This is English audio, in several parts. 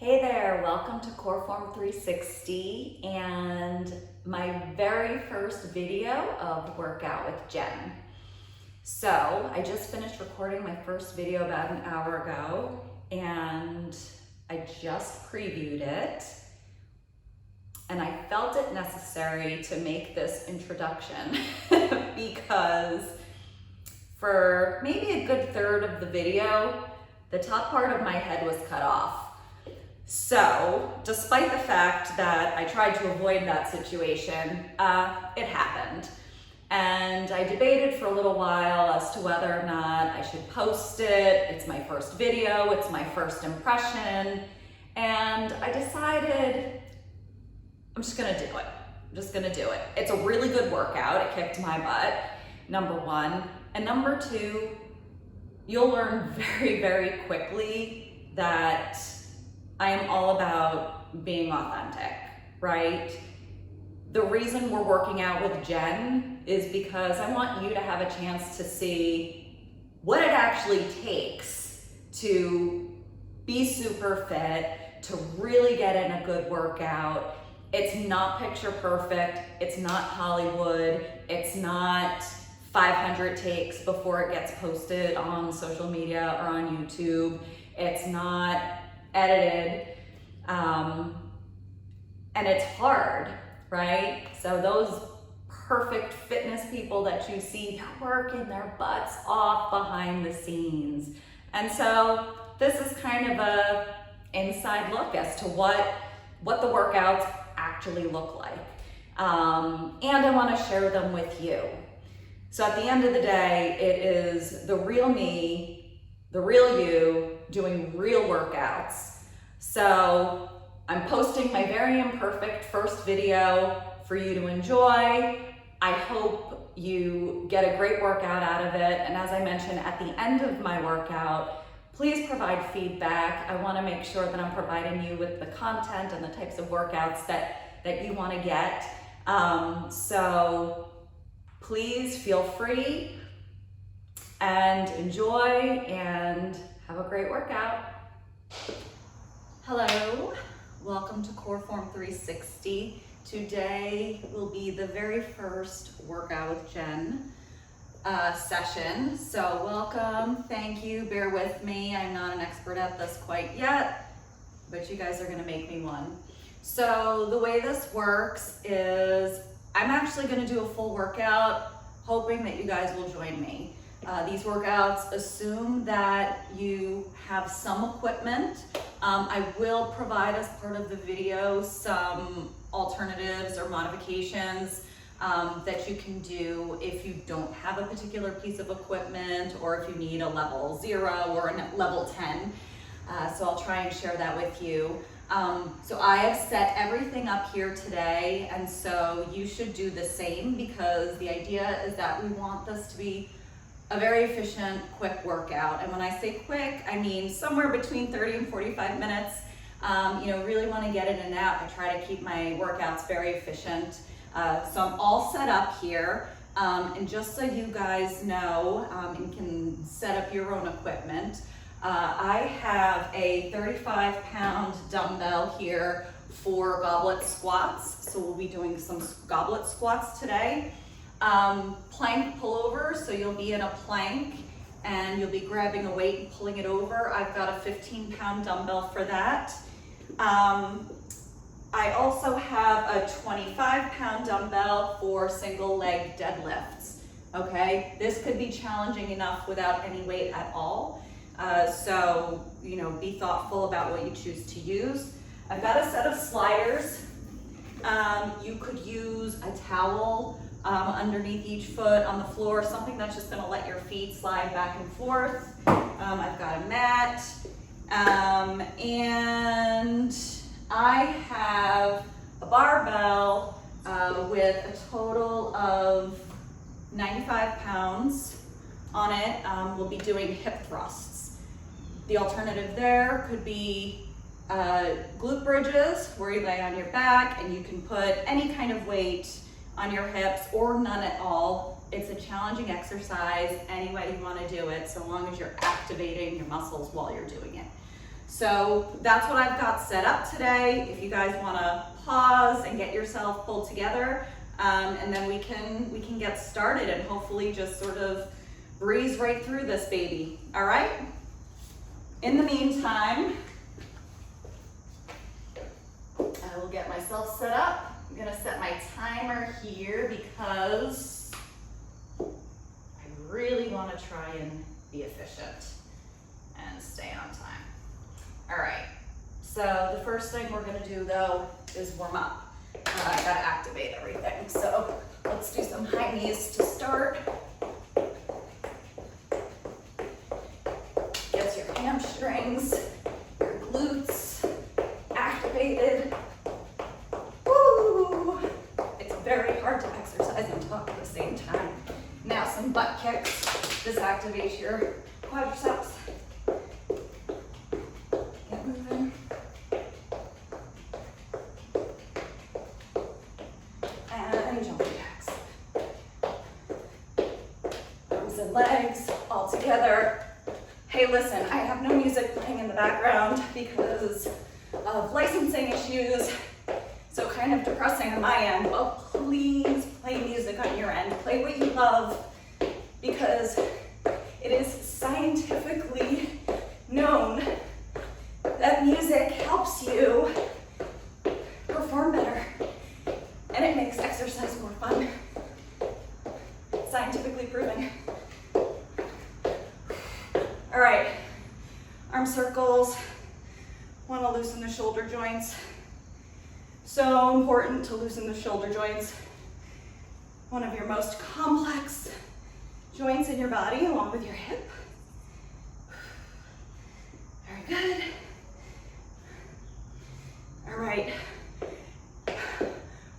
Hey there, welcome to Coreform 360 and my very first video of Workout with Jen. So I just finished recording my first video about an hour ago and I just previewed it and I felt it necessary to make this introduction because for maybe a good third of the video, the top part of my head was cut off. So, despite the fact that I tried to avoid that situation, it happened. And I debated for a little while as to whether or not I should post it. It's my first video, it's my first impression. And I decided I'm just gonna do it. I'm just gonna do it. It's a really good workout. It kicked my butt, number one. And number two, you'll learn very, very quickly that I am all about being authentic, right? The reason we're working out with Jen is because I want you to have a chance to see what it actually takes to be super fit, to really get in a good workout. It's not picture perfect, it's not Hollywood, it's not 500 takes before it gets posted on social media or on YouTube. It's not edited, and it's hard, right? So those perfect fitness people that you see, they're working their butts off behind the scenes. And so this is kind of a inside look as to what the workouts actually look like. And I wanna share them with you. So at the end of the day, it is the real me, the real you, doing real workouts. So I'm posting my very imperfect first video for you to enjoy. I hope you get a great workout out of it. And as I mentioned, at the end of my workout, please provide feedback. I wanna make sure that I'm providing you with the content and the types of workouts that you wanna get. So please feel free and enjoy and have a great workout. Hello, welcome to Coreform 360. Today will be the very first Workout with Jen session. So welcome, thank you, bear with me. I'm not an expert at this quite yet, but you guys are gonna make me one. So the way this works is I'm actually gonna do a full workout, hoping that you guys will join me. These workouts assume that you have some equipment. I will provide as part of the video some alternatives or modifications that you can do if you don't have a particular piece of equipment or if you need a level 0 or a level 10. So I'll try and share that with you. So I have set everything up here today, and so you should do the same because the idea is that we want this to be a very efficient, quick workout. And when I say quick, I mean somewhere between 30 and 45 minutes. Really want to get in and out. I try to keep my workouts very efficient. So I'm all set up here. And just so you guys know and can set up your own equipment, I have a 35-pound dumbbell here for goblet squats. So we'll be doing some goblet squats today. Plank pullover, so you'll be in a plank and you'll be grabbing a weight and pulling it over. I've got a 15-pound dumbbell for that. I also have a 25-pound dumbbell for single leg deadlifts, okay? This could be challenging enough without any weight at all. So, be thoughtful about what you choose to use. I've got a set of sliders. You could use a towel underneath each foot on the floor, something that's just gonna let your feet slide back and forth. I've got a mat, and I have a barbell with a total of 95 pounds on it. We'll be doing hip thrusts. The alternative there could be glute bridges, where you lay on your back and you can put any kind of weight on your hips or none at all. It's a challenging exercise any way you want to do it, so long as you're activating your muscles while you're doing it. So that's what I've got set up today. If you guys wanna pause and get yourself pulled together, and then we can get started and hopefully just sort of breeze right through this baby, all right? In the meantime, I will get myself set up. I'm gonna set my timer here because I really wanna try and be efficient and stay on time. All right, so the first thing we're gonna do though is warm up. I gotta activate everything. So let's do some high knees to start. Gets your hamstrings, your glutes activated. Woo! It's very hard to exercise and talk at the same time. Now some butt kicks. This activates your quadriceps. Get moving. And jumping jacks. Arms and legs all together. Hey, listen, I have no music playing in the background because of licensing issues, so kind of depressing on my end, but please play music on your end. Play what you love, because it is scientifically known that music helps you perform better, and it makes exercise more fun. Scientifically proven. All right, arm circles. Want to loosen the shoulder joints. So important to loosen the shoulder joints. One of your most complex joints in your body, along with your hip. Very good. All right.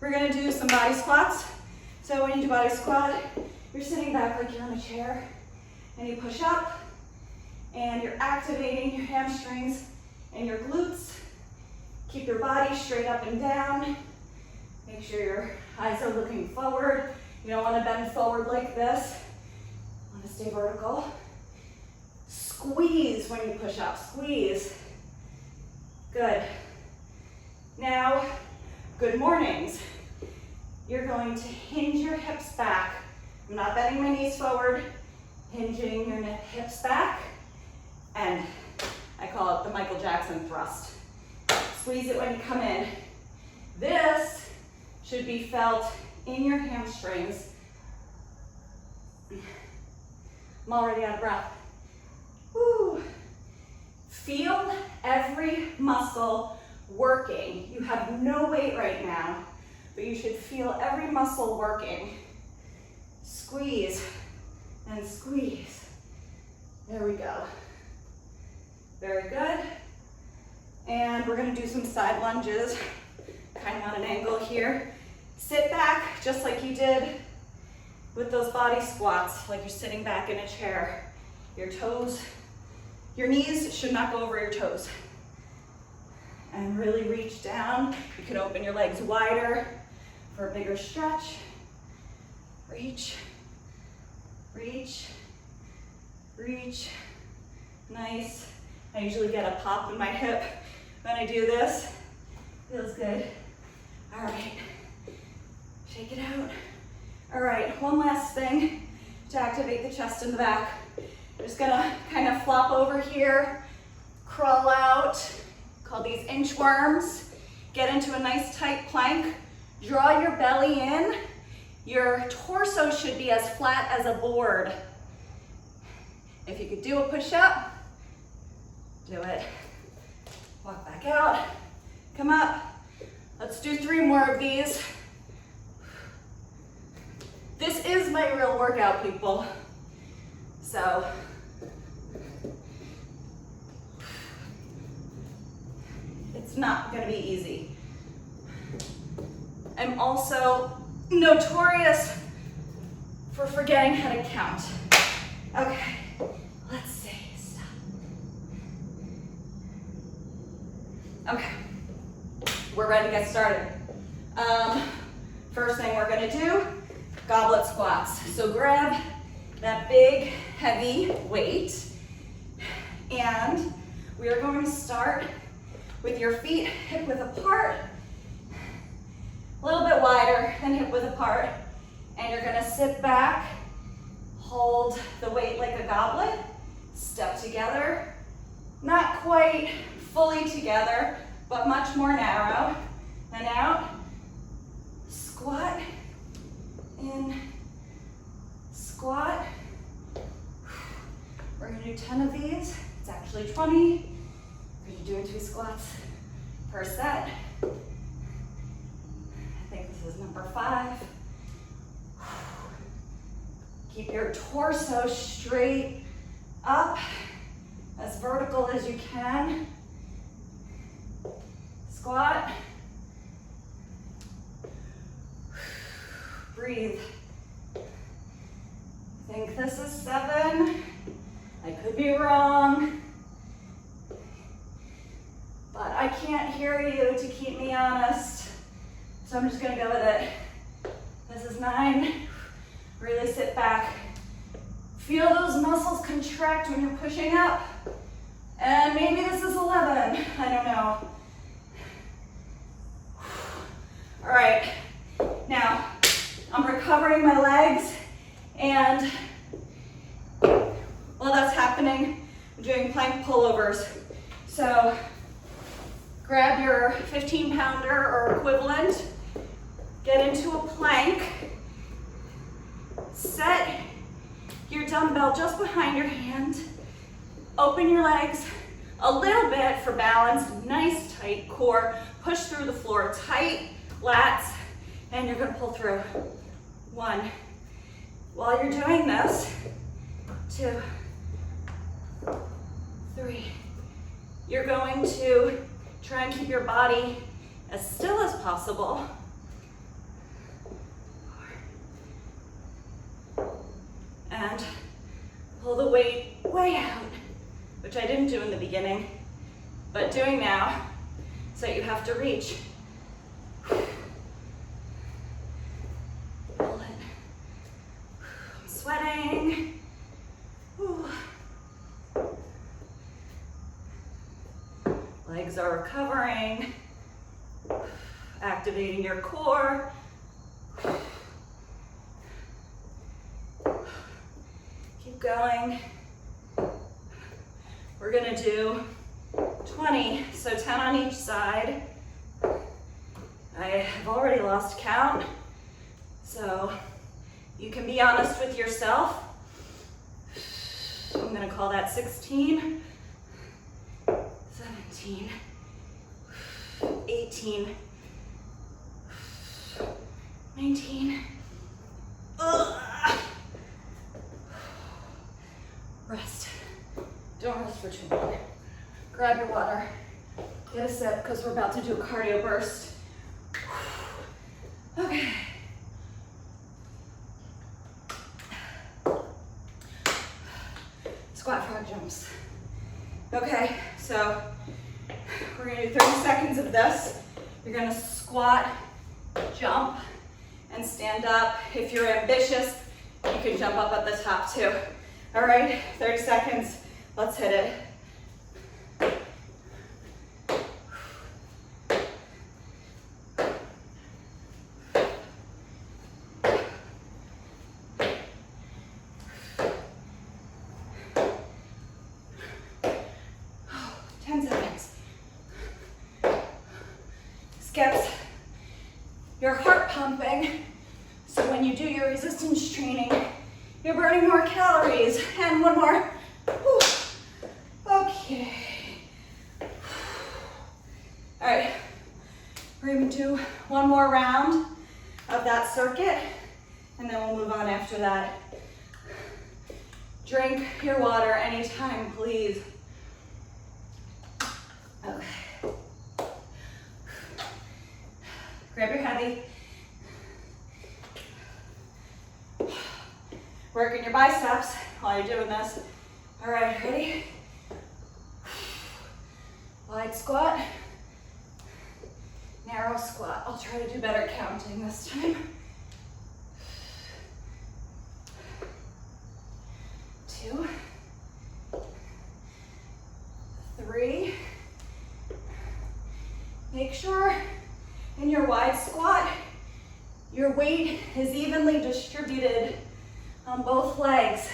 We're gonna do some body squats. So when you do body squat, you're sitting back like you're in a chair, and you push up, and you're activating your hamstrings and your glutes. Keep your body straight up and down. Make sure your eyes are looking forward. You don't want to bend forward like this. You want to stay vertical. Squeeze when you push up, squeeze. Good. Now, good mornings. You're going to hinge your hips back. I'm not bending my knees forward, hinging your hips back. And I call it the Michael Jackson thrust. Squeeze it when you come in. This should be felt in your hamstrings. I'm already out of breath. Woo. Feel every muscle working. You have no weight right now, but you should feel every muscle working. Squeeze and squeeze. There we go. Very good. And we're gonna do some side lunges, kind of on an angle here. Sit back, just like you did with those body squats, like you're sitting back in a chair. Your toes, your knees should not go over your toes. And really reach down. You can open your legs wider for a bigger stretch. Reach, reach, reach. Nice. I usually get a pop in my hip when I do this. Feels good. All right, shake it out. All right, one last thing to activate the chest and the back. I'm just gonna kind of flop over here, crawl out, call these inchworms. Get into a nice tight plank. Draw your belly in. Your torso should be as flat as a board. If you could do a push-up, do it. Walk back out, come up. Let's do 3 more of these. This is my real workout, people. So, it's not gonna be easy. I'm also notorious for forgetting how to count. Okay, let's see. Stop. Okay, we're ready to get started. First thing we're gonna do, goblet squats. So grab that big, heavy weight, and We are going to start with your feet hip width apart, a little bit wider than hip width apart, and you're gonna sit back, hold the weight like a goblet, step together, not quite fully together, but much more narrow, and out, squat, in, squat. We're gonna do 10 of these. It's actually 20, because you're doing 2 squats per set. I think this is number 5. Keep your torso straight up, as vertical as you can. Squat. Breathe. I think this is 7. I could be wrong, but I can't hear you to keep me honest, so I'm just gonna go with it. This is 9. Really sit back. Feel those muscles contract when you're pushing up. And maybe this is 11, I don't know. All right, now I'm recovering my legs, and while that's happening, I'm doing plank pullovers. So grab your 15-pounder or equivalent, get into a plank, set your dumbbell just behind your hand, open your legs a little bit for balance, nice tight core, push through the floor, tight lats, and you're gonna pull through. 1. While you're doing this, 2, 3. You're going to try and keep your body as still as possible. 4. And pull the weight way out, which I didn't do in the beginning, but doing now, so you have to reach. Pull it. I'm sweating. Whew. Legs are recovering, activating your core. Keep going. We're gonna do 20, so 10 on each side. I have already lost count, so you can be honest with yourself. I'm gonna call that 16. 17, 18, 19. Ugh. Rest. Don't rest for too long. Grab your water. Get a sip, because we're about to do a cardio burst. Okay. Squat frog jumps. Okay, so we're gonna do 30 seconds of this. You're gonna squat, jump, and stand up. If you're ambitious, you can jump up at the top too. All right, 30 seconds, let's hit it. Gets your heart pumping, so when you do your resistance training, you're burning more calories. And one more. Whew. Okay. All right, we're gonna do one more round of that circuit, and then we'll move on after that. Drink your water anytime, please. Okay. Grab your heavy. Working your biceps while you're doing this. All right, ready? Wide squat. Narrow squat. I'll try to do better counting this time. 2, 3, Make sure in your wide squat, your weight is evenly distributed on both legs.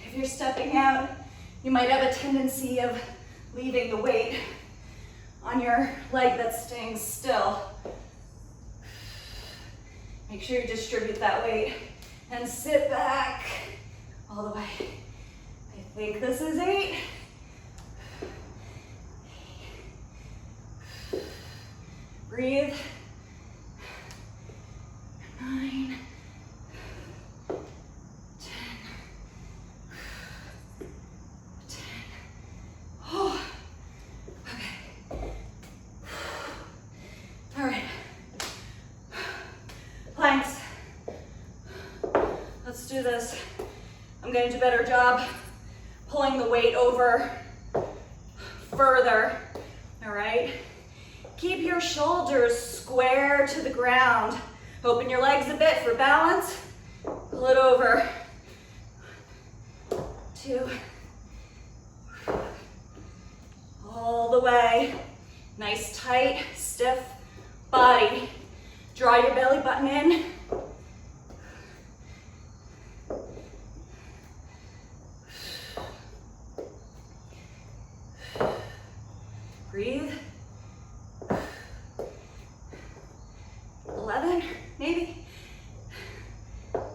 If you're stepping out, you might have a tendency of leaving the weight on your leg that's staying still. Make sure you distribute that weight and sit back all the way. I think this is 8. Breathe. 9, 10, 10. Oh, okay. All right. Planks. Let's do this. I'm going to do a better job pulling the weight over further. All right. Keep your shoulders square to the ground. Open your legs a bit for balance. Pull it over. 2. All the way. Nice, tight, stiff body. Draw your belly button in. Breathe. 11, maybe. 12,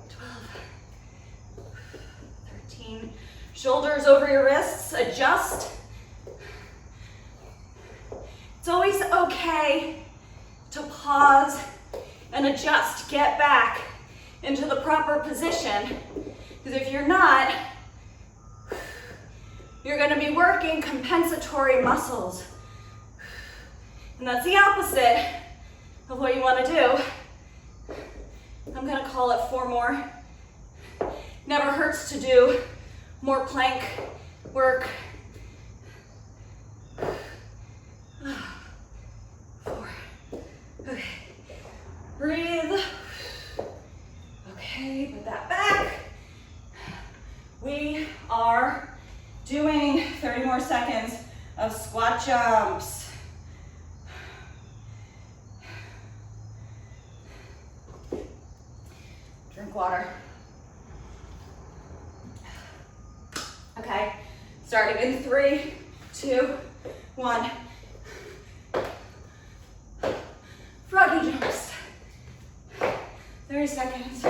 13. Shoulders over your wrists, adjust. It's always okay to pause and adjust, get back into the proper position. Because if you're not, you're going to be working compensatory muscles. And that's the opposite of what you want to do. I'm going to call it 4 more. Never hurts to do more plank work. 4. Okay. Breathe. Okay, put that back. We are doing 30 more seconds of squat jumps. Drink water. Okay, starting in 3, 2, 1. Froggy jumps. 30 seconds.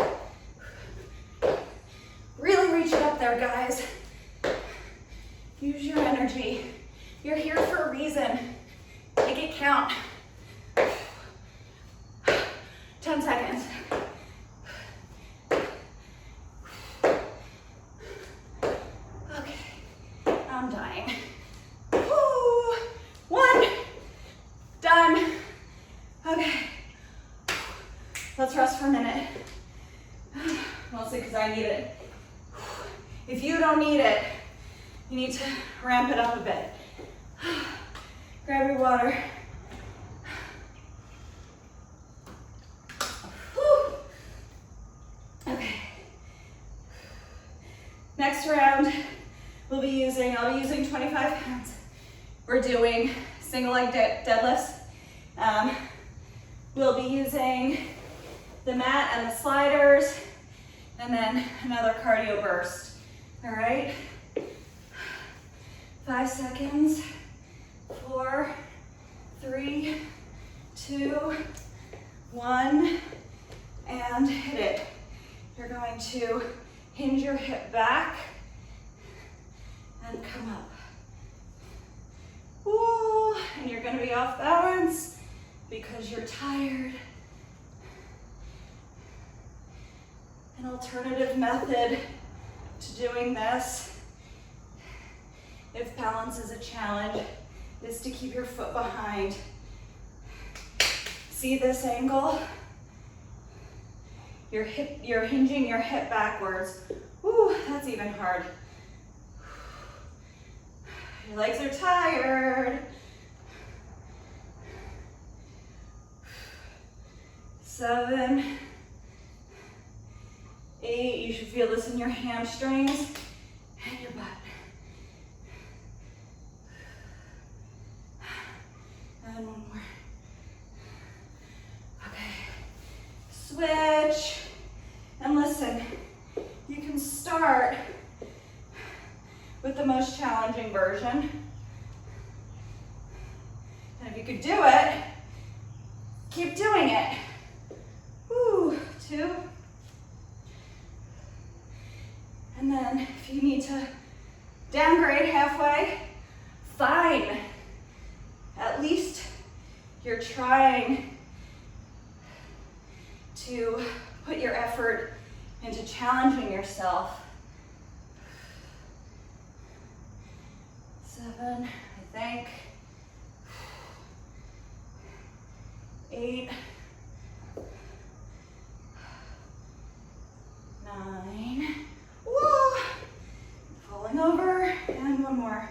Really reach it up there, guys. Use your energy. You're here for a reason. Make it count. 10 seconds. Okay, I'm dying. Woo. 1, done. Okay, let's rest for a minute. Mostly because I need it. If you don't need it, you need to ramp it up a bit. Grab your water. Whew. Okay. Next round, I'll be using 25 pounds. We're doing single leg deadlifts. We'll be using the mat and the sliders, and then another cardio burst. All right? 5 seconds. 4, 3, 2, 1, and hit it. You're going to hinge your hip back and come up. Ooh, and you're going to be off balance because you're tired. An alternative method to doing this, if balance is a challenge, is to keep your foot behind. See this angle? You're hinging your hip backwards. Ooh, that's even hard. Your legs are tired. 7, 8, you should feel this in your hamstrings and your butt. And 1 more. switch. And listen, you can start with the most challenging version. And if you could do it, keep doing it. Woo, 2. And then if you need to downgrade halfway, fine. At least you're trying to put your effort into challenging yourself. 7, I think. 8, 9. Woo! Falling over, and 1 more.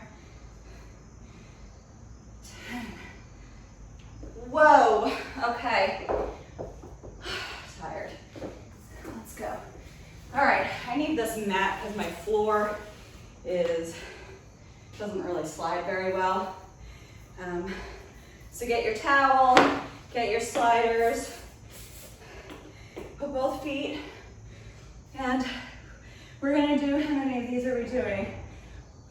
10. Whoa, okay. Tired. Let's go. All right, I need this mat because my floor doesn't really slide very well. So get your towel, get your sliders, put both feet, and we're gonna do, how many of these are we doing?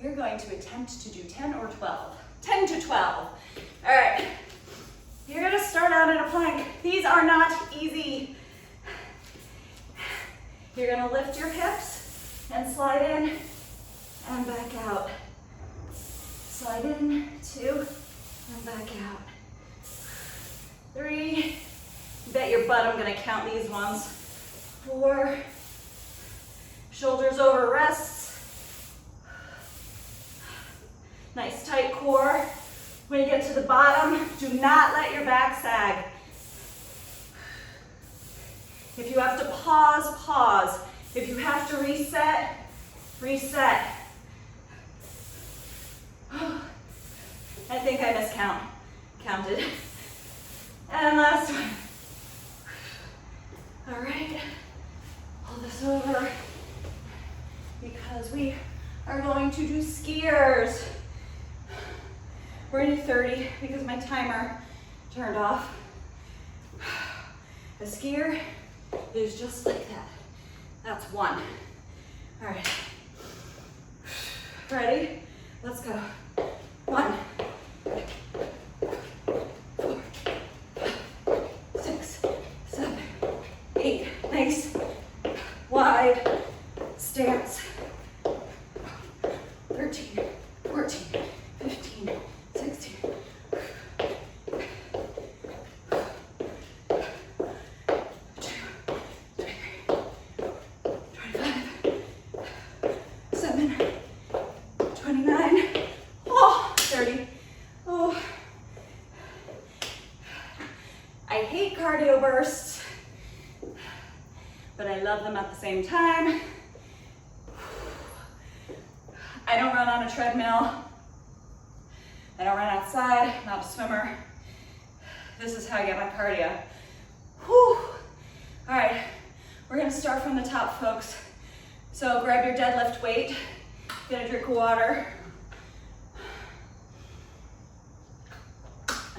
We're going to attempt to do 10 or 12. 10 to 12. All right, you're gonna start out in a plank. These are not easy. You're gonna lift your hips and slide in and back out. Slide in, 2, and back out. 3, bet your butt I'm gonna count these ones. 4, shoulders over wrists. Nice tight core. When you get to the bottom, do not let your back sag. If you have to pause, pause. If you have to reset, reset. I think I counted. And last one. All right, pull this over because we are going to do skiers. We're gonna do 30 because my timer turned off. A skier is just like that. That's 1. All right. Ready? Let's go. 1, 4, 6, 7, 8. Nice. Wide stance. 13, 14, 15, 16. 30. Oh, I hate cardio bursts, but I love them at the same time. I don't run on a treadmill. I don't run outside, I'm not a swimmer. This is how I get my cardio. Whew. All right, we're gonna start from the top, folks. So grab your deadlift weight, get a drink of water.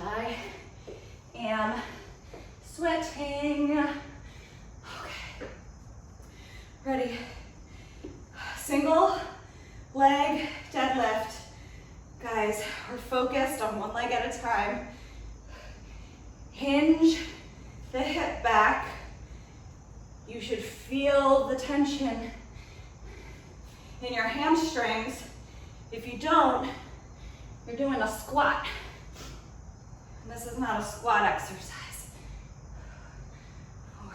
I am sweating. Okay, ready? Single leg deadlift. Guys, we're focused on 1 leg at a time. Hinge the hip back. You should feel the tension in your hamstrings. If you don't, you're doing a squat. And this is not a squat exercise. 4,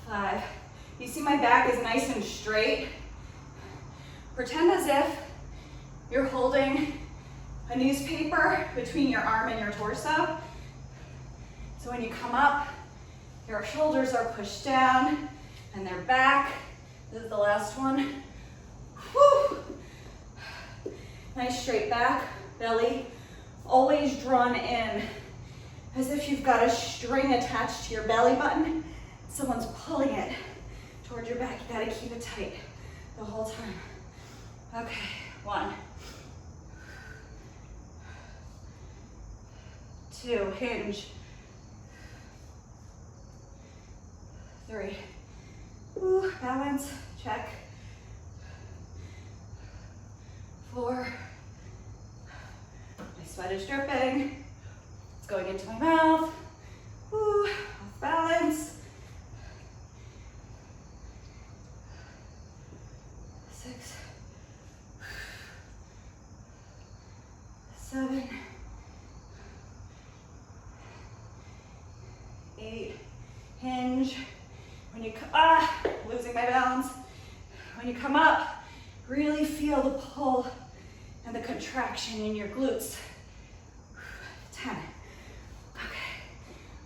5. You see my back is nice and straight. Pretend as if you're holding a newspaper between your arm and your torso. So when you come up, your shoulders are pushed down and they're back. This is the last one. Whew. Nice straight back, belly always drawn in, as if you've got a string attached to your belly button. Someone's pulling it towards your back. You gotta keep it tight the whole time. Okay, 1, 2, hinge, balance, check. 4. My sweat is dripping. It's going into my mouth. Woo, off balance. 6. 7. 8. Hinge. When you losing my balance. When you come up, really feel the pull and the contraction in your glutes. 10. Okay.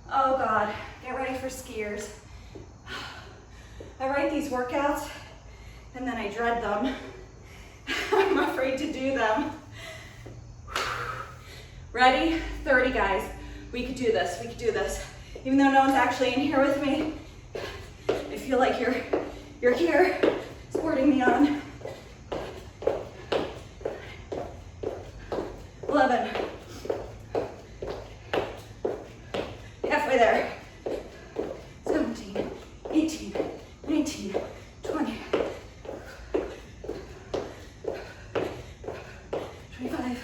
Oh God, get ready for skiers. I write these workouts and then I dread them. I'm afraid to do them. Ready? 30 guys. We could do this, we could do this. Even though no one's actually in here with me, I feel like you're here supporting me on. 11. Halfway there. 17, 18, 19, 20, 25.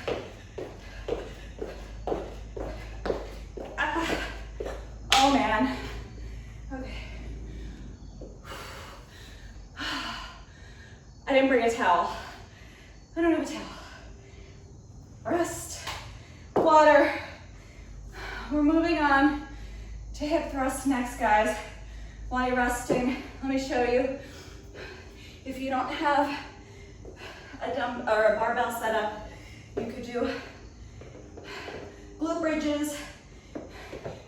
Oh man. Okay. I didn't bring a towel. I don't have a towel. Rest, water. We're moving on to hip thrust next, guys. While you're resting, let me show you. If you don't have a dumb or a barbell setup, you could do glute bridges.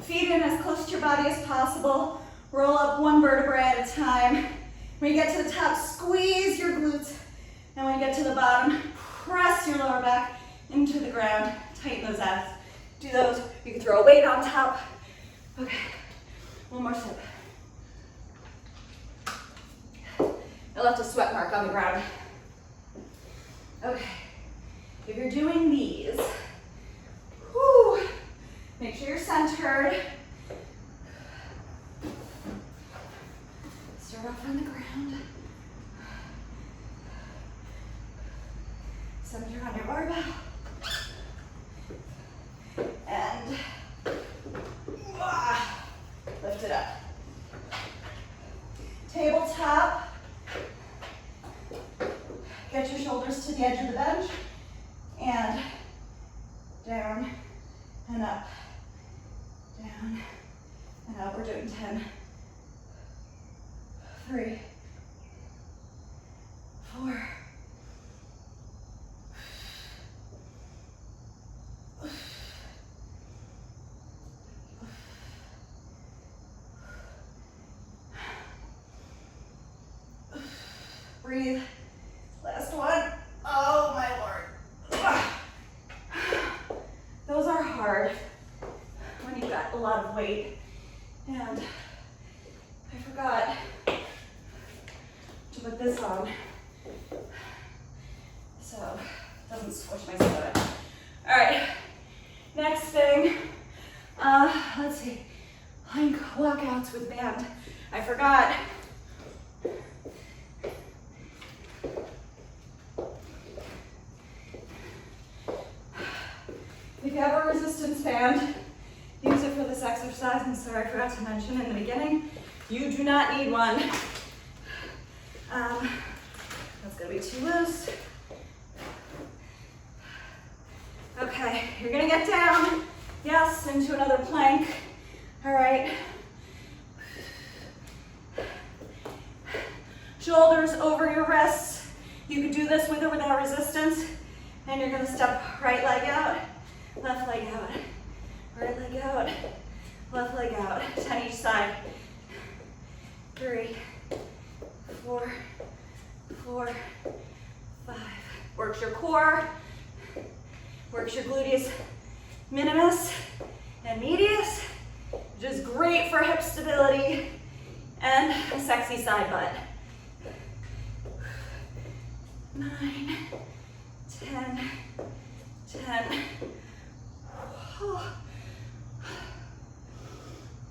Feet in as close to your body as possible. Roll up one vertebrae at a time. When you get to the top, squeeze your glutes. And when you get to the bottom, press your lower back into the ground. Tighten those abs. Do those. You can throw a weight on top. Okay, one more sip. I left a sweat mark on the ground. Okay, if you're doing these, whew, make sure you're centered. Start off on the ground. Center on your barbell. And lift it up. Tabletop. Get your shoulders to the edge of the bench. And down and up. Down and up. We're doing 10. 3, 4. Breathe. Last one. Oh my Lord. Those are hard when you've got a lot of weight. And I forgot to put this on so it doesn't squish my stomach. All right, next thing, let's see, plank walkouts with band. I forgot. If you have a resistance band, use it for this exercise. I'm sorry, I forgot to mention in the beginning, you do not need one. That's gonna be too loose. Okay, you're gonna get down, yes, into another plank. All right. Shoulders over your wrists. You could do this with or without resistance. And you're gonna step right leg out, left leg out, right leg out, left leg out, 10 each side. 3, 4, 4, 5. Works your core, works your gluteus minimus and medius, which is great for hip stability and a sexy side butt. 9, 10, 10.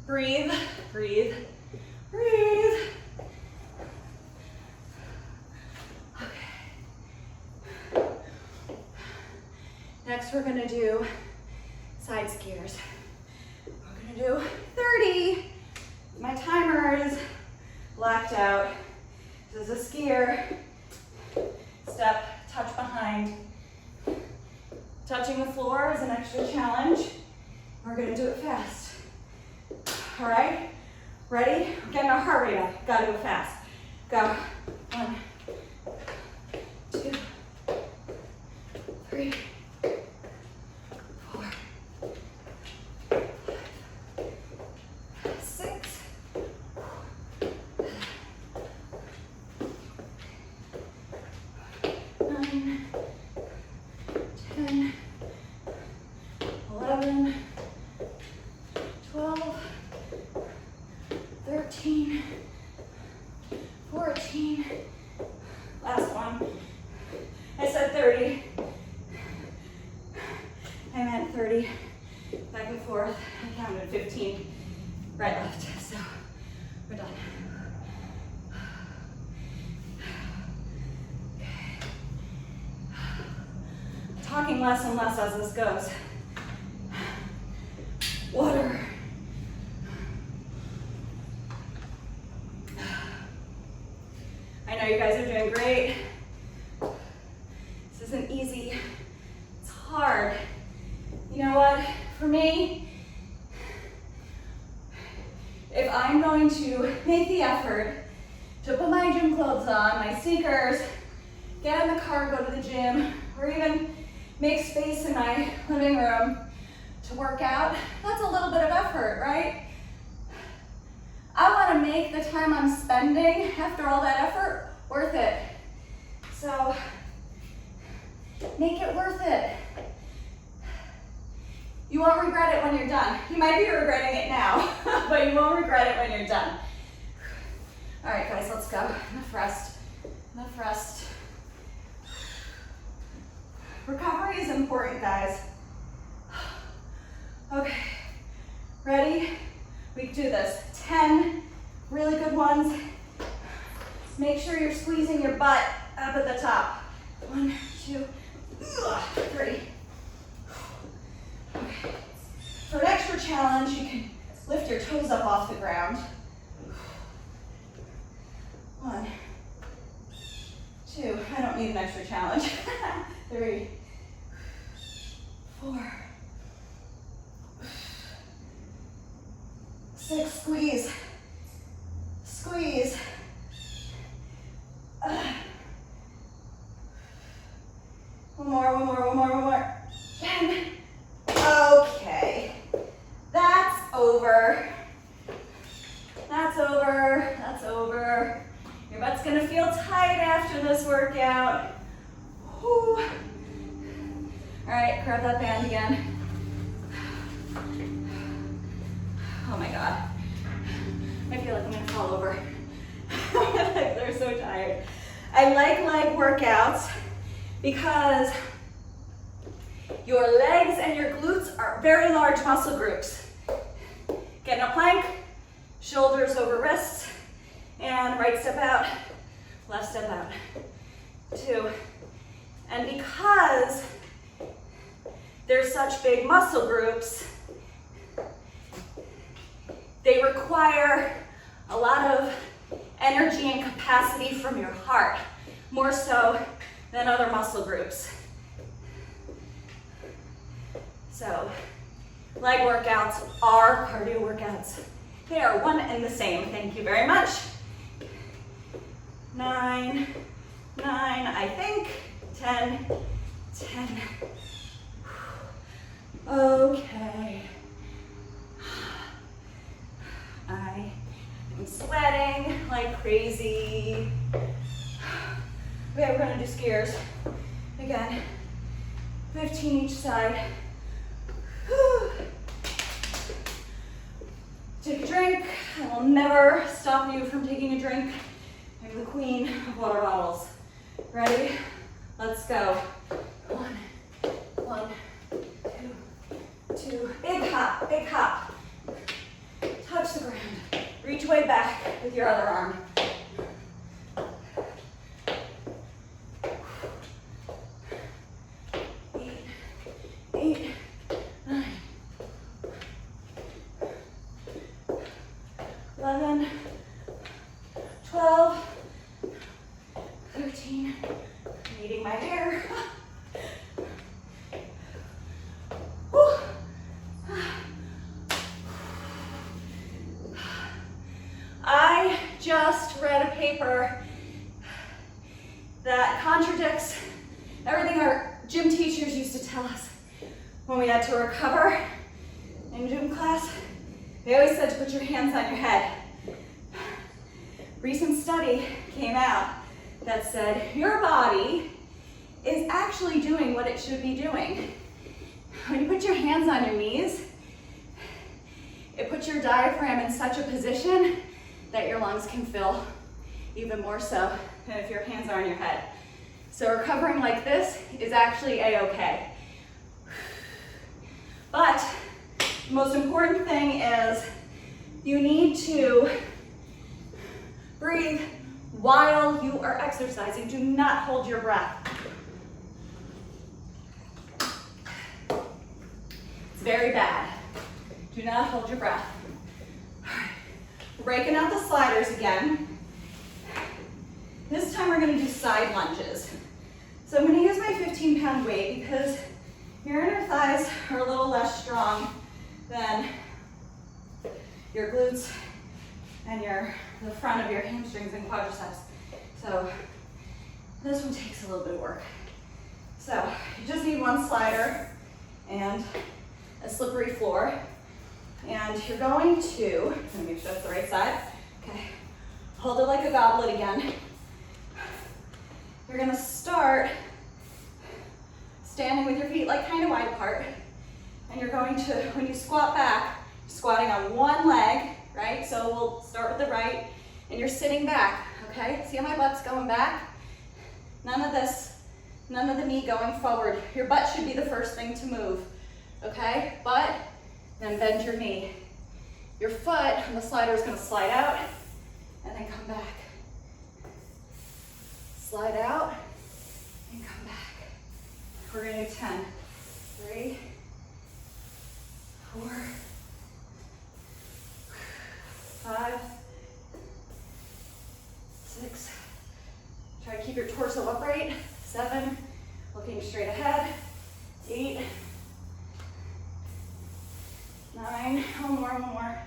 Breathe, breathe, breathe. Next, we're gonna do side skiers. We're gonna do 30. My timer is blacked out. This is a skier. Step, touch behind. Touching the floor is an extra challenge. We're gonna do it fast. All right, ready? We're getting our heart rate up. Gotta go fast. Go. 1, 2, 3, 4, 6, 9, 10, 11, 12, 13, 14. Last one. I said 30. I meant 30. Back and forth. I counted 15. Right, left. So we're done. Talking less and less as this goes. Water. I know you guys are doing great. This isn't easy. It's hard. You know what? For me, if I'm going to make the effort to put my gym clothes on, my sneakers, get in the car, go to the gym, or even make space in my living room to work out, that's a little bit of effort, right? I want to make the time I'm spending after all that effort worth it. So make it worth it. You won't regret it when you're done. You might be regretting it now, but you won't regret it when you're done. All right, guys, let's go. Enough rest. Enough rest. Recovery is important, guys. Okay, ready? We can do this. 10 really good ones. Make sure you're squeezing your butt up at the top. 1, 2, 3. Okay. For an extra challenge, you can lift your toes up off the ground. 1, 2. I don't need an extra challenge. 3, 4, 6, squeeze, squeeze. 1 more, 1 more, 1 more, 1 more. 10. Okay, that's over. That's over, that's over. Your butt's gonna feel tight after this workout. Whew. All right, grab that band again. Oh my God. I feel like I'm gonna fall over. My legs are so tired. I like leg workouts because your legs and your glutes are very large muscle groups. Get in a plank, shoulders over wrists, and right step out, left step out. 2. And because they're such big muscle groups, they require a lot of energy and capacity from your heart, more so than other muscle groups. So, leg workouts are cardio workouts. They are one and the same. Thank you very much. 9, 9, I think. 10, 10. Okay. I am sweating like crazy. Okay, we're gonna do skiers. Again, 15 each side. Whew. Take a drink. I will never stop you from taking a drink. I'm the queen of water bottles. Ready? Let's go. 1, 1, 2, 2. Big hop, big hop. Touch the ground. Reach way back with your other arm. 8, just read a paper that contradicts everything our gym teachers used to tell us when we had to recover in gym class. They always said to put your hands on your head. Recent study came out that said your body is actually doing what it should be doing. When you put your hands on your knees, it puts your diaphragm in such a position that your lungs can fill even more so than if your hands are on your head. So recovering like this is actually a-okay. But the most important thing is you need to breathe while you are exercising. Do not hold your breath. It's very bad. Do not hold your breath. All right. Breaking out the sliders again. This time we're gonna do side lunges. So I'm gonna use my 15-pound weight because your inner thighs are a little less strong than your glutes and the front of your hamstrings and quadriceps. So this one takes a little bit of work. So you just need one slider and a slippery floor. And you're going to, let me make sure that's the right side. Okay, hold it like a goblet again. You're gonna start standing with your feet like kind of wide apart. And you're going to, when you squat back, squatting on one leg, right? So we'll start with the right, and you're sitting back, okay? See how my butt's going back? None of this, none of the knee going forward. Your butt should be the first thing to move, okay? Butt, then bend your knee. Your foot on the slider is gonna slide out, and then come back. Slide out, and come back. We're gonna do 10. 3, 4, 5, 6. Try to keep your torso upright. 7, looking straight ahead. 8, 9, one more.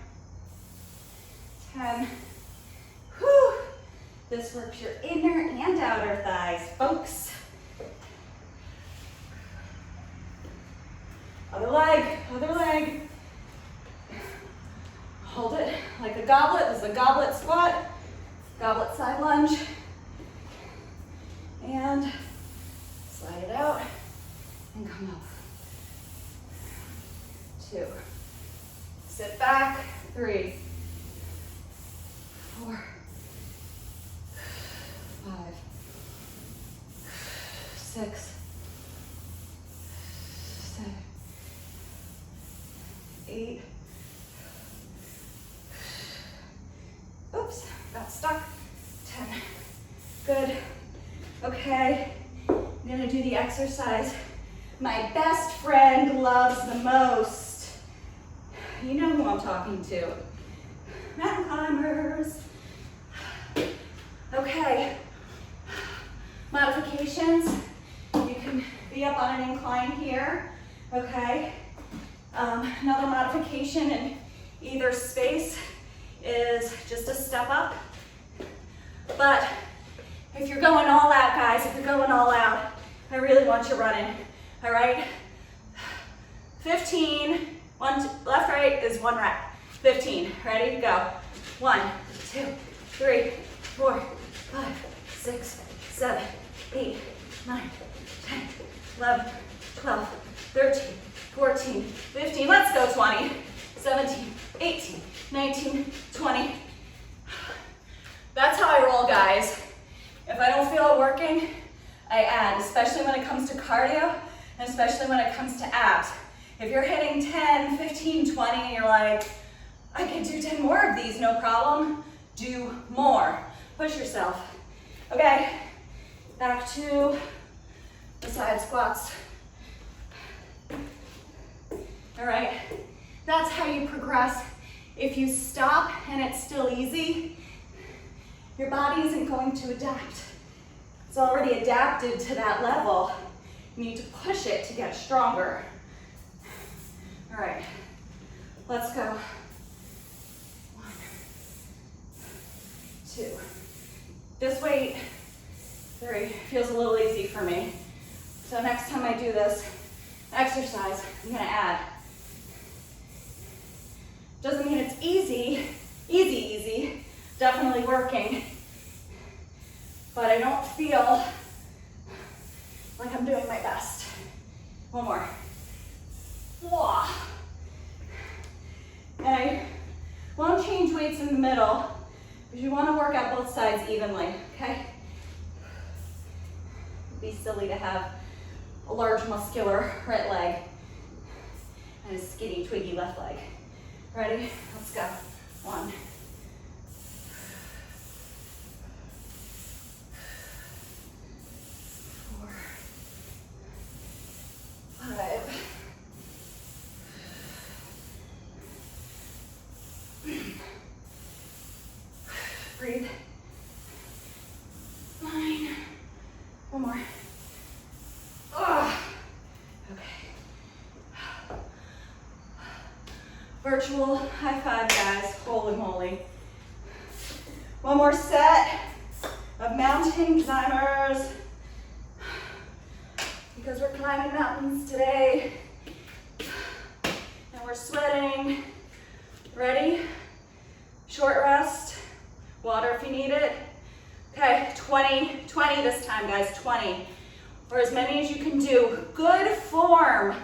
10. Whew. This works your inner and outer thighs, folks. Other leg. Hold it like a goblet. This is a goblet squat, goblet side lunge. And slide it out and come up. 2. Sit back. 3, 4, 5, 6, 7, 8. Oops, got stuck. 10. Good. Okay, I'm gonna do the exercise my best friend loves the most. You know who I'm talking to. Mountain climbers. Okay, modifications. You can be up on an incline here, okay? Another modification in either space is just a step up. But if you're going all out, guys, if you're going all out, I really want you running, all right? 15, left, right is 1 rep. 15, ready to go. 1, 2, 3, 4, 5, 6, 7, 8, 9, 10, 11, 12, 13, 14, 15, let's go 20, 17, 18, 19, 20. That's how I roll, guys. If I don't feel it working, I add, especially when it comes to cardio, and especially when it comes to abs. If you're hitting 10, 15, 20, and you're like, I can do 10 more of these, no problem, do more. Push yourself. Okay, back to the side squats. All right, that's how you progress. If you stop and it's still easy, your body isn't going to adapt. It's already adapted to that level. You need to push it to get stronger. All right, let's go. 1, 2. This weight feels a little easy for me. So next time I do this exercise, I'm gonna add. Doesn't mean it's easy, definitely working, but I don't feel like I'm doing my best. One more. Whoa. And I won't change weights in the middle because you want to work out both sides evenly, okay? It'd be silly to have a large muscular right leg and a skinny twiggy left leg. Ready? Let's go. 1. 4. 5. 3. 9. One more. Okay. Virtual high five, guys. Holy moly. One more set of mountain climbers. Because we're climbing mountains today. And we're sweating. Ready? Short rest. Water if you need it. Okay, 20 this time, guys, 20. Or as many as you can do. Good form.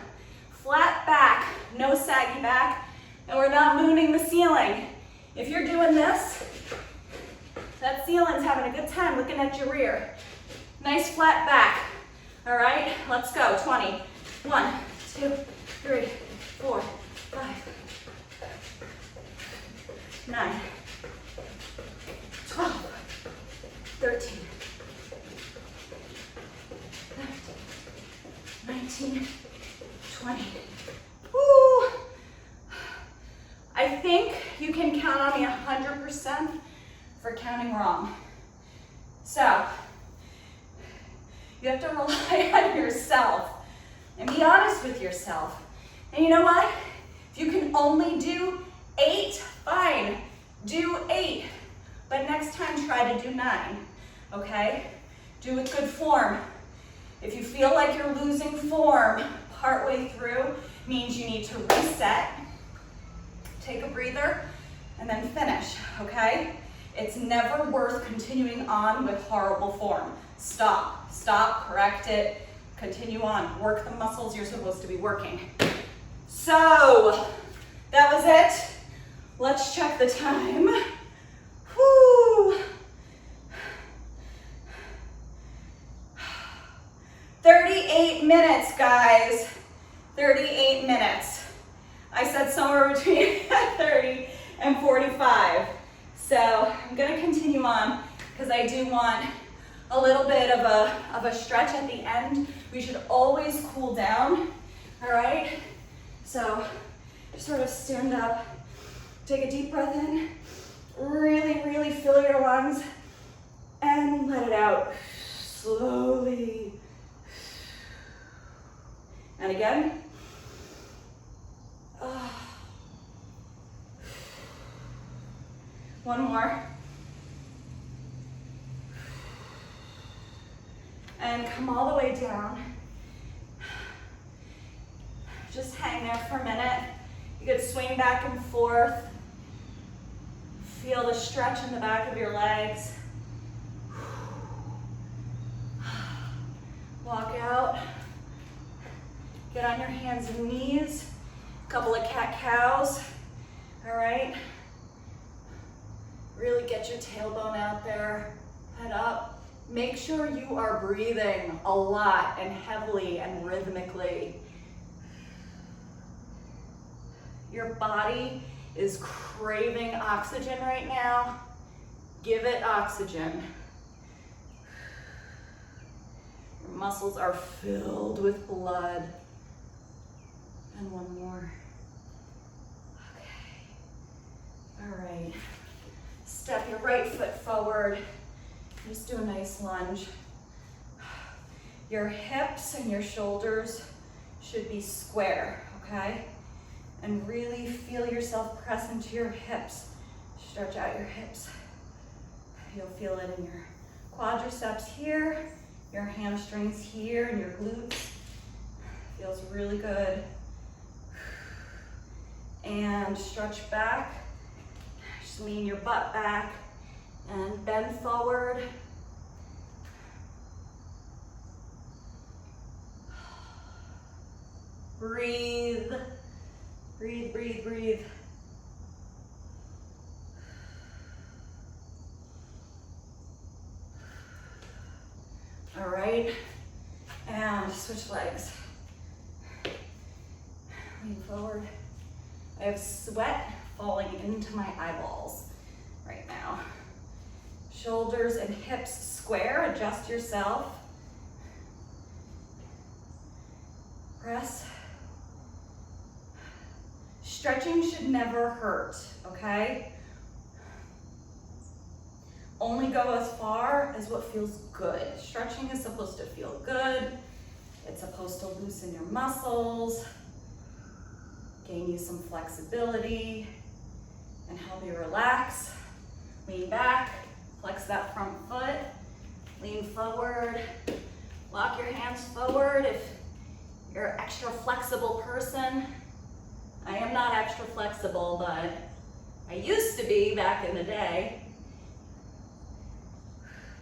Flat back, no saggy back. And we're not mooning the ceiling. If you're doing this, that ceiling's having a good time looking at your rear. Nice flat back. All right, let's go. 20. 1, 2, 3, 4, 5, 9, 12, 13, 19, 20. Woo! I think you can count on me 100% for counting wrong. So, you have to rely on yourself and be honest with yourself. And you know what? If you can only do 8, fine, do 8. But next time try to do 9, okay? Do with good form. If you feel like you're losing form partway through, means you need to reset, take a breather, and then finish, okay? It's never worth continuing on with horrible form. Stop, correct it, continue on. Work the muscles you're supposed to be working. So, that was it. Let's check the time. Whoo! 38 minutes, guys. 38 minutes. I said somewhere between 30 and 45. So I'm gonna continue on because I do want a little bit of a stretch at the end. We should always cool down, all right? So just sort of stand up, take a deep breath in, really fill your lungs, and let it out slowly. And again. One more. And come all the way down. Just hang there for a minute. You could swing back and forth. Feel the stretch in the back of your legs. Walk out. Get on your hands and knees. A couple of cat-cows. All right. Really get your tailbone out there. Head up. Make sure you are breathing a lot and heavily and rhythmically. Your body is craving oxygen right now. Give it oxygen. Your muscles are filled with blood. And one more. Okay. All right. Step your right foot forward. Just do a nice lunge. Your hips and your shoulders should be square, okay? And really feel yourself press into your hips. Stretch out your hips. You'll feel it in your quadriceps here, your hamstrings here, and your glutes. Feels really good. And stretch back. Just lean your butt back and bend forward. Breathe, breathe, breathe, breathe. All right, and switch legs. Lean forward. I have sweat falling into my eyeballs right now. Shoulders and hips square, adjust yourself. Press. Stretching should never hurt, okay? Only go as far as what feels good. Stretching is supposed to feel good. It's supposed to loosen your muscles, gain you some flexibility, and help you relax. Lean back, flex that front foot, lean forward, lock your hands forward if you're an extra flexible person. I am not extra flexible, but I used to be back in the day.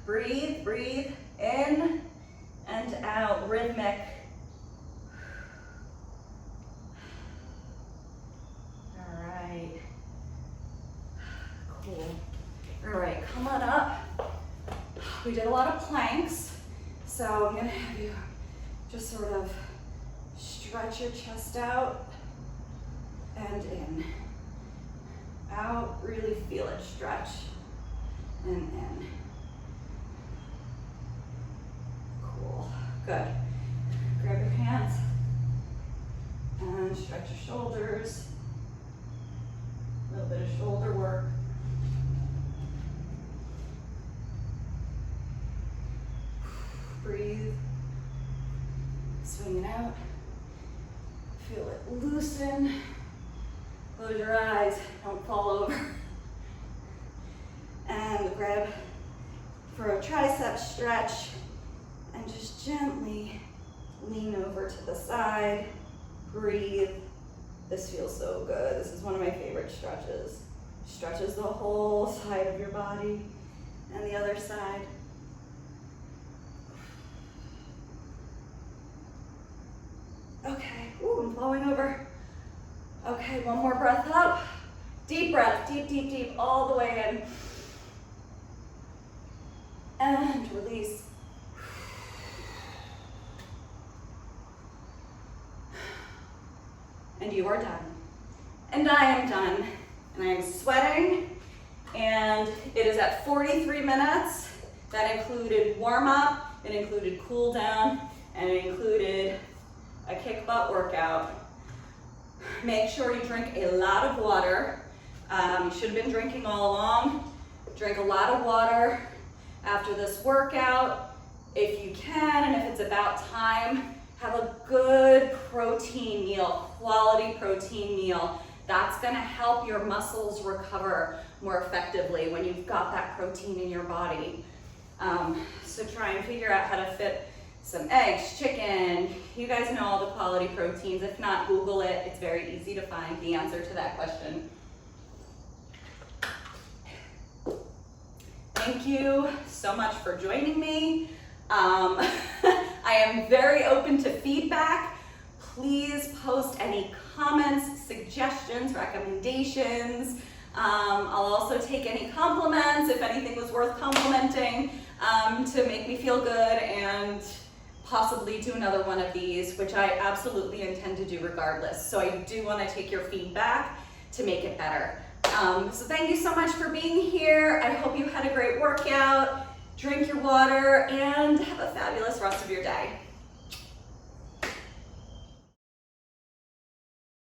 Breathe, breathe, in and out, rhythmic. All right, cool. All right, come on up. We did a lot of planks, so I'm gonna have you just sort of stretch your chest out and in. Out, really feel it stretch and in. Cool, good. Grab your hands and stretch your shoulders. A little bit of shoulder work. Breathe. Swing it out. Feel it loosen. Close your eyes, don't fall over. And grab for a tricep stretch and just gently lean over to the side. Breathe. This feels so good. This is one of my favorite stretches. Stretches the whole side of your body and the other side. Okay, ooh, I'm flowing over. Okay, one more breath up. Deep breath, deep, deep, deep, all the way in. And release. And you are done. And I am done. And I am sweating. And it is at 43 minutes. That included warm up, it included cool down, and it included a kick butt workout. Make sure you drink a lot of water. You should have been drinking all along. Drink a lot of water after this workout. If you can, and if it's about time, have a good protein meal, quality protein meal. That's gonna help your muscles recover more effectively when you've got that protein in your body. So try and figure out how to fit some eggs, chicken. You guys know all the quality proteins. If not, Google it. It's very easy to find the answer to that question. Thank you so much for joining me. I am very open to feedback. Please post any comments, suggestions, recommendations. I'll also take any compliments if anything was worth complimenting to make me feel good, and possibly do another one of these, which I absolutely intend to do regardless. So I do want to take your feedback to make it better. So thank you so much for being here. I hope you had a great workout. Drink your water and have a fabulous rest of your day.